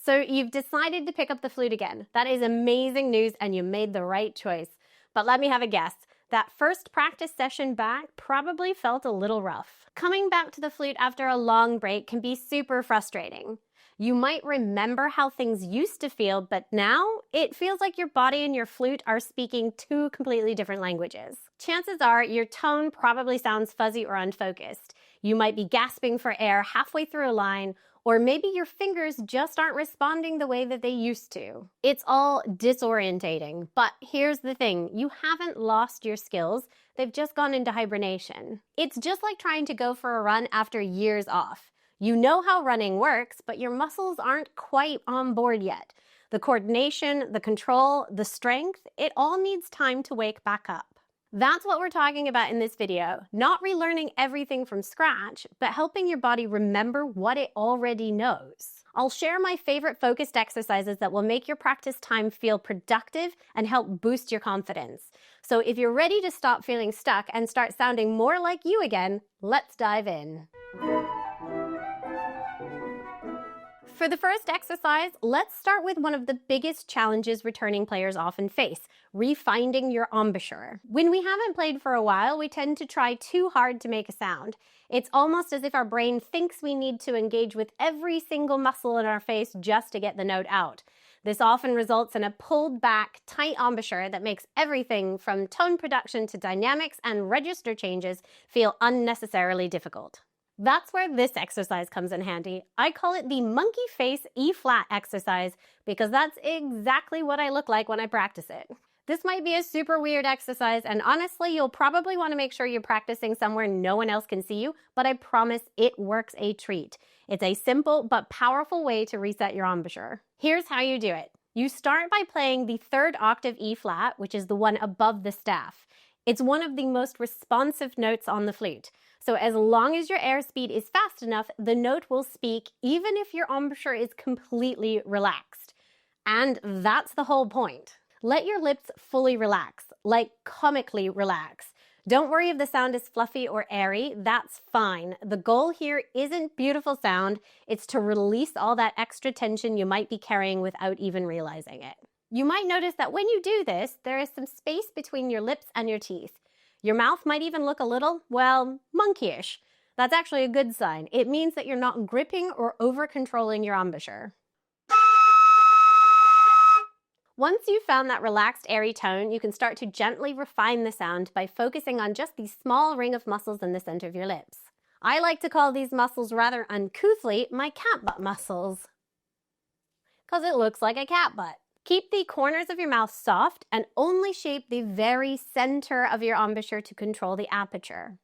So you've decided to pick up the flute again. That is amazing news and you made the right choice. But let me have a guess. That first practice session back probably felt a little rough. Coming back to the flute after a long break can be super frustrating. You might remember how things used to feel, but now it feels like your body and your flute are speaking two completely different languages. Chances are your tone probably sounds fuzzy or unfocused. You might be gasping for air halfway through a line, or maybe your fingers just aren't responding the way that they used to. It's all disorientating, but here's the thing, you haven't lost your skills, they've just gone into hibernation. It's just like trying to go for a run after years off. You know how running works, but your muscles aren't quite on board yet. The coordination, the control, the strength, it all needs time to wake back up. That's what we're talking about in this video. Not relearning everything from scratch, but helping your body remember what it already knows. I'll share my favorite focused exercises that will make your practice time feel productive and help boost your confidence. So if you're ready to stop feeling stuck and start sounding more like you again, let's dive in. For the first exercise, let's start with one of the biggest challenges returning players often face, refinding your embouchure. When we haven't played for a while, we tend to try too hard to make a sound. It's almost as if our brain thinks we need to engage with every single muscle in our face just to get the note out. This often results in a pulled back, tight embouchure that makes everything from tone production to dynamics and register changes feel unnecessarily difficult. That's where this exercise comes in handy. I call it the monkey face E-flat exercise because that's exactly what I look like when I practice it. This might be a super weird exercise, and honestly, you'll probably want to make sure you're practicing somewhere no one else can see you, but I promise it works a treat. It's a simple but powerful way to reset your embouchure. Here's how you do it. You start by playing the third octave E-flat, which is the one above the staff. It's one of the most responsive notes on the flute. So as long as your airspeed is fast enough, the note will speak even if your embouchure is completely relaxed. And that's the whole point. Let your lips fully relax, like comically relax. Don't worry if the sound is fluffy or airy, that's fine. The goal here isn't beautiful sound, it's to release all that extra tension you might be carrying without even realizing it. You might notice that when you do this, there is some space between your lips and your teeth. Your mouth might even look a little, well, monkeyish. That's actually a good sign. It means that you're not gripping or over-controlling your embouchure. Once you've found that relaxed, airy tone, you can start to gently refine the sound by focusing on just the small ring of muscles in the center of your lips. I like to call these muscles rather uncouthly my cat butt muscles, because it looks like a cat butt. Keep the corners of your mouth soft and only shape the very center of your embouchure to control the aperture.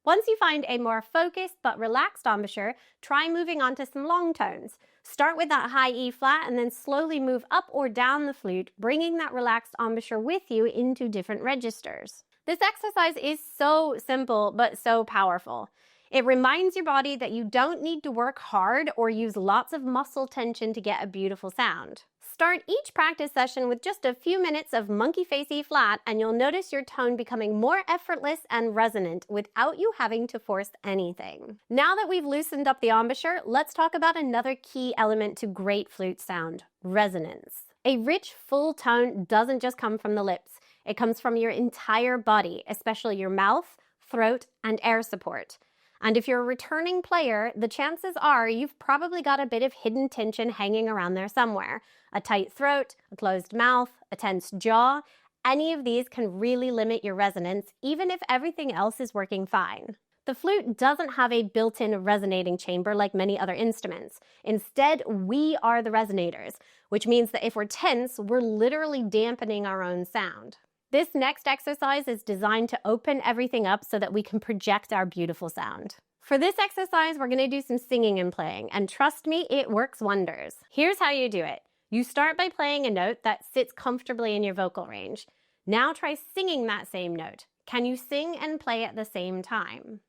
Once you find a more focused but relaxed embouchure, try moving on to some long tones. Start with that high E flat and then slowly move up or down the flute, bringing that relaxed embouchure with you into different registers. This exercise is so simple but so powerful. It reminds your body that you don't need to work hard or use lots of muscle tension to get a beautiful sound. Start each practice session with just a few minutes of monkey face E-flat and you'll notice your tone becoming more effortless and resonant without you having to force anything. Now that we've loosened up the embouchure, let's talk about another key element to great flute sound, resonance. A rich, full tone doesn't just come from the lips. It comes from your entire body, especially your mouth, throat, and air support. And if you're a returning player, the chances are you've probably got a bit of hidden tension hanging around there somewhere. A tight throat, a closed mouth, a tense jaw. Any of these can really limit your resonance, even if everything else is working fine. The flute doesn't have a built-in resonating chamber like many other instruments. Instead, we are the resonators, which means that if we're tense, we're literally dampening our own sound. This next exercise is designed to open everything up so that we can project our beautiful sound. For this exercise, we're going to do some singing and playing, and trust me, it works wonders. Here's how you do it. You start by playing a note that sits comfortably in your vocal range. Now try singing that same note. Can you sing and play at the same time?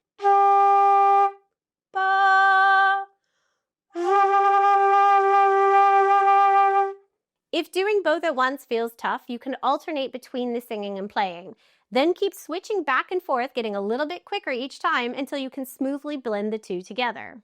If If doing both at once feels tough, you can alternate between the singing and playing. Then keep switching back and forth, getting a little bit quicker each time until you can smoothly blend the two together.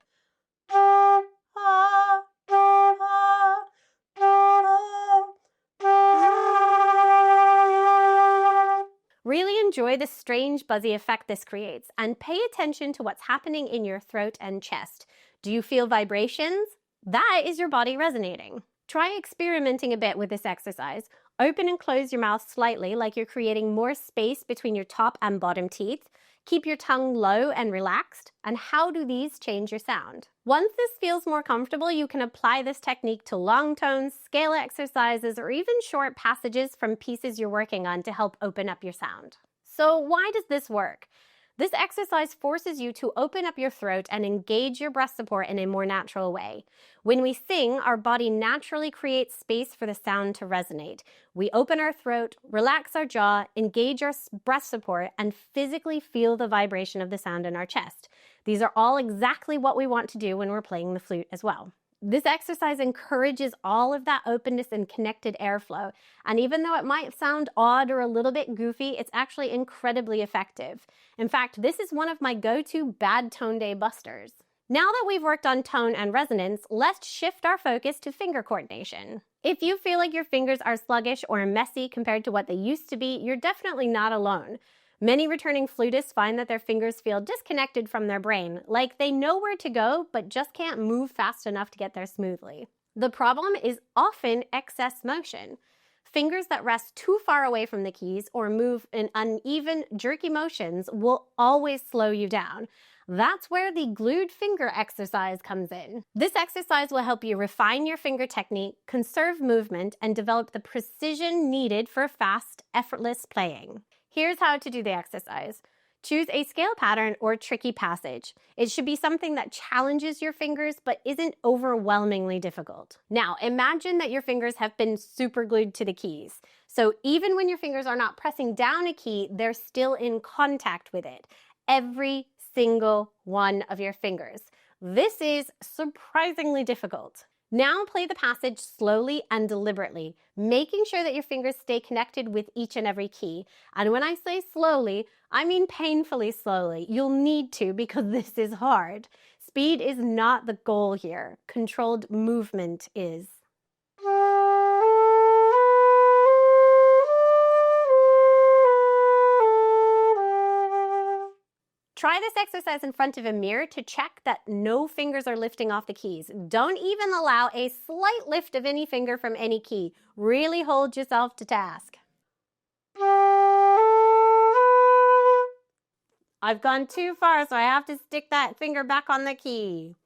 Really enjoy the strange buzzy effect this creates, and pay attention to what's happening in your throat and chest. Do you feel vibrations? That is your body resonating. Try experimenting a bit with this exercise. Open and close your mouth slightly, like you're creating more space between your top and bottom teeth. Keep your tongue low and relaxed. And how do these change your sound? Once this feels more comfortable, you can apply this technique to long tones, scale exercises, or even short passages from pieces you're working on to help open up your sound. So why does this work? This exercise forces you to open up your throat and engage your breath support in a more natural way. When we sing, our body naturally creates space for the sound to resonate. We open our throat, relax our jaw, engage our breath support, and physically feel the vibration of the sound in our chest. These are all exactly what we want to do when we're playing the flute as well. This exercise encourages all of that openness and connected airflow. And even though it might sound odd or a little bit goofy, it's actually incredibly effective. In fact, this is one of my go-to bad tone day busters. Now that we've worked on tone and resonance, let's shift our focus to finger coordination. If you feel like your fingers are sluggish or messy compared to what they used to be, you're definitely not alone. Many returning flutists find that their fingers feel disconnected from their brain, like they know where to go but just can't move fast enough to get there smoothly. The problem is often excess motion. Fingers that rest too far away from the keys or move in uneven, jerky motions will always slow you down. That's where the glued finger exercise comes in. This exercise will help you refine your finger technique, conserve movement, and develop the precision needed for fast, effortless playing. Here's how to do the exercise. Choose a scale pattern or tricky passage. It should be something that challenges your fingers but isn't overwhelmingly difficult. Now, imagine that your fingers have been super glued to the keys. So even when your fingers are not pressing down a key, they're still in contact with it. Every single one of your fingers. This is surprisingly difficult. Now play the passage slowly and deliberately, making sure that your fingers stay connected with each and every key. And when I say slowly, I mean painfully slowly. You'll need to because this is hard. Speed is not the goal here. Controlled movement is. Try this exercise in front of a mirror to check that no fingers are lifting off the keys. Don't even allow a slight lift of any finger from any key. Really hold yourself to task. I've gone too far, so I have to stick that finger back on the key.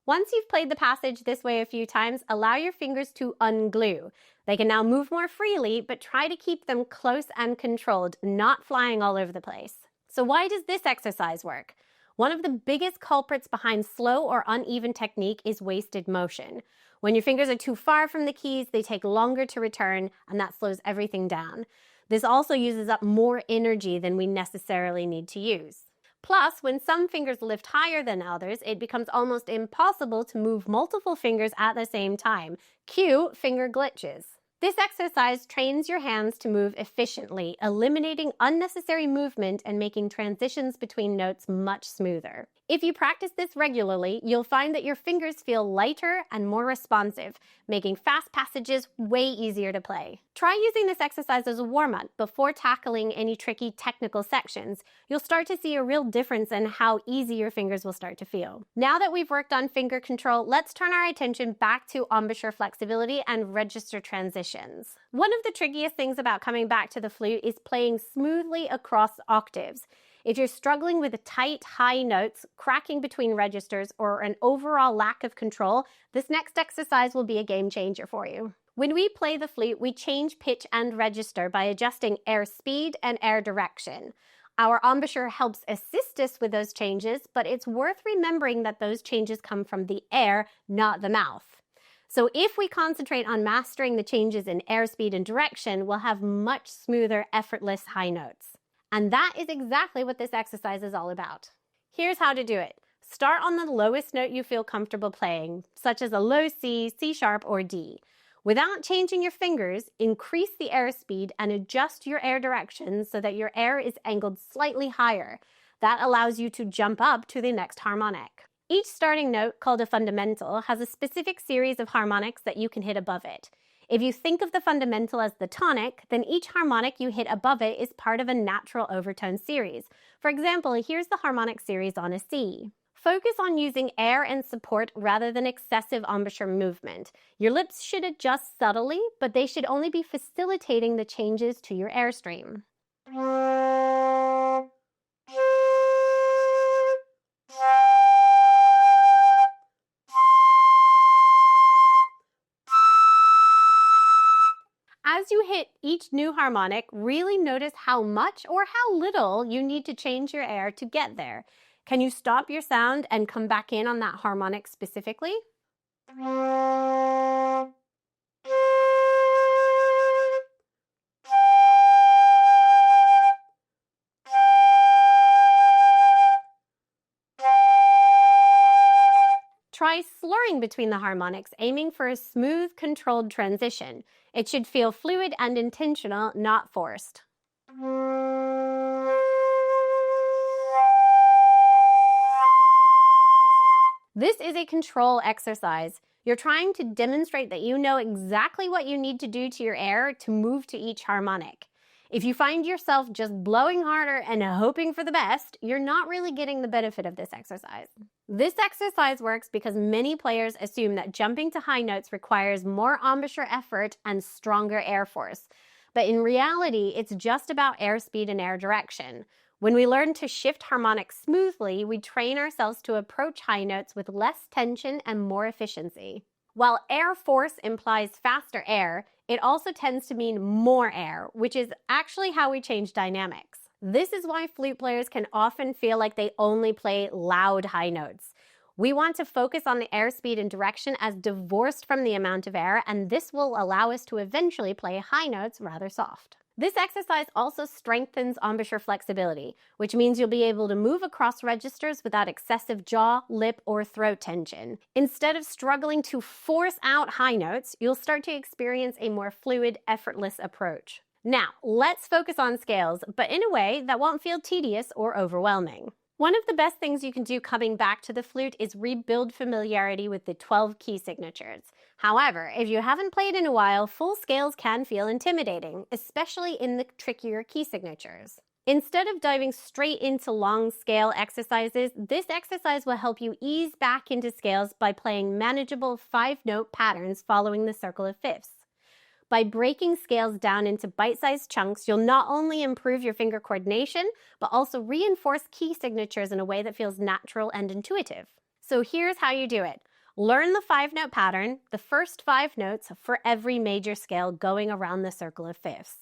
Once you've played the passage this way a few times, allow your fingers to unglue. They can now move more freely, but try to keep them close and controlled, not flying all over the place. So why does this exercise work? One of the biggest culprits behind slow or uneven technique is wasted motion. When your fingers are too far from the keys, they take longer to return, and that slows everything down. This also uses up more energy than we necessarily need to use. Plus, when some fingers lift higher than others, it becomes almost impossible to move multiple fingers at the same time. Cue finger glitches. This exercise trains your hands to move efficiently, eliminating unnecessary movement and making transitions between notes much smoother. If you practice this regularly, you'll find that your fingers feel lighter and more responsive, making fast passages way easier to play. Try using this exercise as a warm-up before tackling any tricky technical sections. You'll start to see a real difference in how easy your fingers will start to feel. Now that we've worked on finger control, let's turn our attention back to embouchure flexibility and register transitions. One of the trickiest things about coming back to the flute is playing smoothly across octaves. If you're struggling with tight, high notes, cracking between registers, or an overall lack of control, this next exercise will be a game changer for you. When we play the flute, we change pitch and register by adjusting air speed and air direction. Our embouchure helps assist us with those changes, but it's worth remembering that those changes come from the air, not the mouth. So if we concentrate on mastering the changes in airspeed and direction, we'll have much smoother, effortless high notes. And that is exactly what this exercise is all about. Here's how to do it. Start on the lowest note you feel comfortable playing, such as a low C, C sharp, or D. Without changing your fingers, increase the airspeed and adjust your air direction so that your air is angled slightly higher. That allows you to jump up to the next harmonic. Each starting note, called a fundamental, has a specific series of harmonics that you can hit above it. If you think of the fundamental as the tonic, then each harmonic you hit above it is part of a natural overtone series. For example, here's the harmonic series on a C. Focus on using air and support rather than excessive embouchure movement. Your lips should adjust subtly, but they should only be facilitating the changes to your airstream. As you hit each new harmonic, really notice how much or how little you need to change your air to get there. Can you stop your sound and come back in on that harmonic specifically? Try slurring between the harmonics, aiming for a smooth, controlled transition. It should feel fluid and intentional, not forced. This is a control exercise. You're trying to demonstrate that you know exactly what you need to do to your air to move to each harmonic. If you find yourself just blowing harder and hoping for the best, you're not really getting the benefit of this exercise. This exercise works because many players assume that jumping to high notes requires more embouchure effort and stronger air force. But in reality, it's just about airspeed and air direction. When we learn to shift harmonics smoothly, we train ourselves to approach high notes with less tension and more efficiency. While air force implies faster air, it also tends to mean more air, which is actually how we change dynamics. This is why flute players can often feel like they only play loud high notes. We want to focus on the airspeed and direction as divorced from the amount of air, and this will allow us to eventually play high notes rather soft. This exercise also strengthens embouchure flexibility, which means you'll be able to move across registers without excessive jaw, lip, or throat tension. Instead of struggling to force out high notes, you'll start to experience a more fluid, effortless approach. Now, let's focus on scales, but in a way that won't feel tedious or overwhelming. One of the best things you can do coming back to the flute is rebuild familiarity with the 12 key signatures. However, if you haven't played in a while, full scales can feel intimidating, especially in the trickier key signatures. Instead of diving straight into long scale exercises, this exercise will help you ease back into scales by playing manageable 5-note patterns following the circle of fifths. By breaking scales down into bite-sized chunks, you'll not only improve your finger coordination, but also reinforce key signatures in a way that feels natural and intuitive. So here's how you do it. Learn the 5-note pattern, the first 5 notes for every major scale going around the circle of fifths.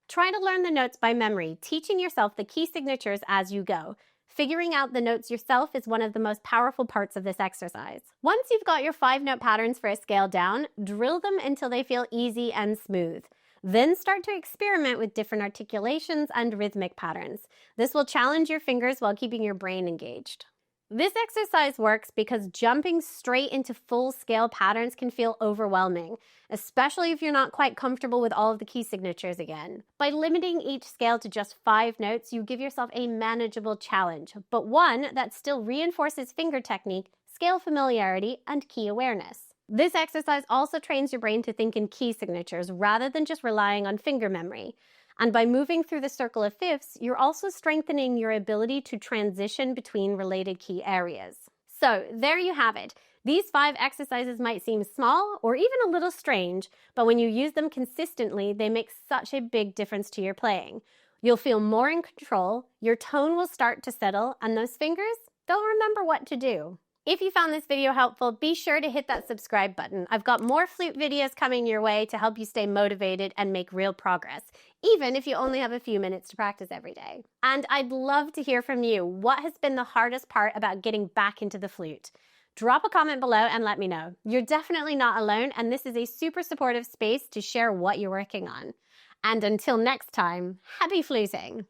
Try to learn the notes by memory, teaching yourself the key signatures as you go. Figuring out the notes yourself is one of the most powerful parts of this exercise. Once you've got your 5-note patterns for a scale down, drill them until they feel easy and smooth. Then start to experiment with different articulations and rhythmic patterns. This will challenge your fingers while keeping your brain engaged. This exercise works because jumping straight into full-scale patterns can feel overwhelming, especially if you're not quite comfortable with all of the key signatures again. By limiting each scale to just 5 notes, you give yourself a manageable challenge, but one that still reinforces finger technique, scale familiarity, and key awareness. This exercise also trains your brain to think in key signatures rather than just relying on finger memory. And by moving through the circle of fifths, you're also strengthening your ability to transition between related key areas. So there you have it. These 5 exercises might seem small or even a little strange, but when you use them consistently, they make such a big difference to your playing. You'll feel more in control, your tone will start to settle, and those fingers, they'll remember what to do. If you found this video helpful, be sure to hit that subscribe button. I've got more flute videos coming your way to help you stay motivated and make real progress, even if you only have a few minutes to practice every day. And I'd love to hear from you. What has been the hardest part about getting back into the flute? Drop a comment below and let me know. You're definitely not alone, and this is a super supportive space to share what you're working on. And until next time, happy fluting!